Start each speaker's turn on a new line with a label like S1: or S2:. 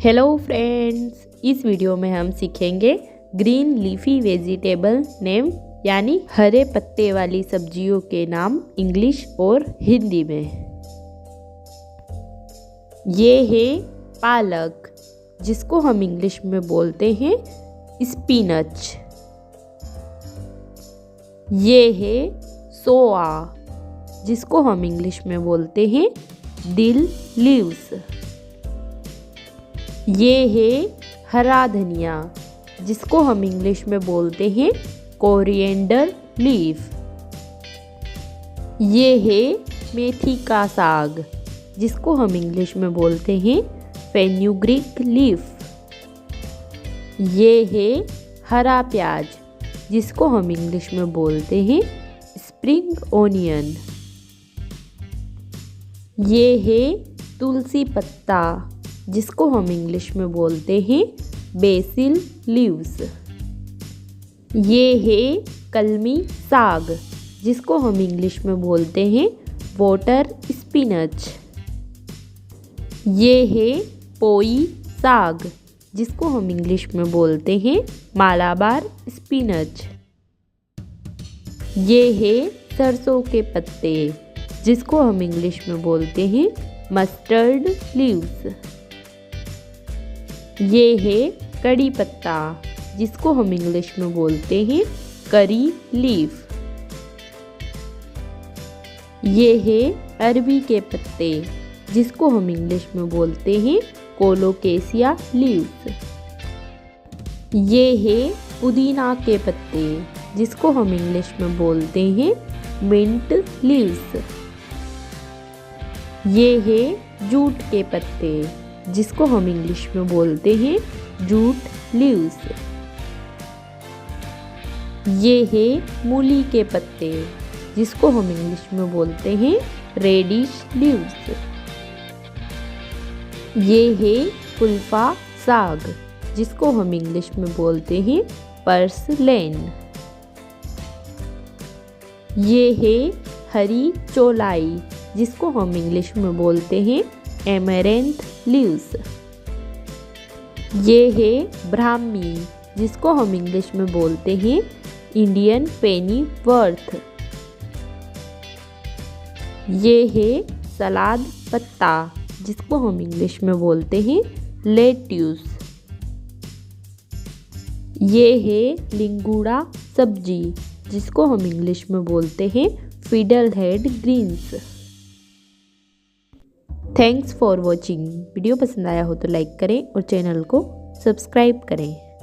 S1: Hello friends, इस video में हम सीखेंगे ग्रीन लीफी वेजिटेबल नेम यानी हरे पत्ते वाली सब्जियों के नाम इंग्लिश और हिंदी में। ये है पालक, जिसको हम इंग्लिश में बोलते हैं स्पिनच। ये है सोआ, जिसको हम इंग्लिश में बोलते हैं दिल लीव्स। ये है हरा धनिया, जिसको हम इंग्लिश में बोलते हैं कोरिएंडर लीफ। ये है मेथी का साग, जिसको हम इंग्लिश में बोलते हैं फेन्यूग्रीक लीफ। ये है हरा प्याज, जिसको हम इंग्लिश में बोलते हैं स्प्रिंग ओनियन। ये है तुलसी पत्ता, जिसको हम इंग्लिश में बोलते हैं बेसिल लीव्स। ये है कलमी साग, जिसको हम इंग्लिश में बोलते हैं वाटर स्पिनच। ये है पोई साग, जिसको हम इंग्लिश में बोलते हैं मालाबार स्पिनच। ये है सरसों के पत्ते, जिसको हम इंग्लिश में बोलते हैं मस्टर्ड लीव्स। ये है कड़ी पत्ता, जिसको हम इंग्लिश में बोलते हैं करी लीफ। ये है अरबी के पत्ते, जिसको हम इंग्लिश में बोलते हैं कोलोकेसिया लीव्स। ये है पुदीना के पत्ते, जिसको हम इंग्लिश में बोलते हैं मिंट लीव्स। ये है जूट के पत्ते, जिसको हम इंग्लिश में बोलते हैं जूट लीव्स। ये है मूली के पत्ते, जिसको हम इंग्लिश में बोलते हैं रेडिश लीव्स। ये है कुल्फा साग, जिसको हम इंग्लिश में बोलते हैं पर्सलेन। ये है हरी चौलाई, जिसको हम इंग्लिश में बोलते हैं एमेरेंथ लीव्स। ये है ब्राह्मी, जिसको हम इंग्लिश में बोलते हैं इंडियन पेनी वर्थ। ये है सलाद पत्ता, जिसको हम इंग्लिश में बोलते हैं लेट्यूस। ये है लिंगुड़ा सब्जी, जिसको हम इंग्लिश में बोलते हैं fiddle head greens. Thanks for watching. Video पसंद आया हो तो लाइक करें और चैनल को सब्सक्राइब करें।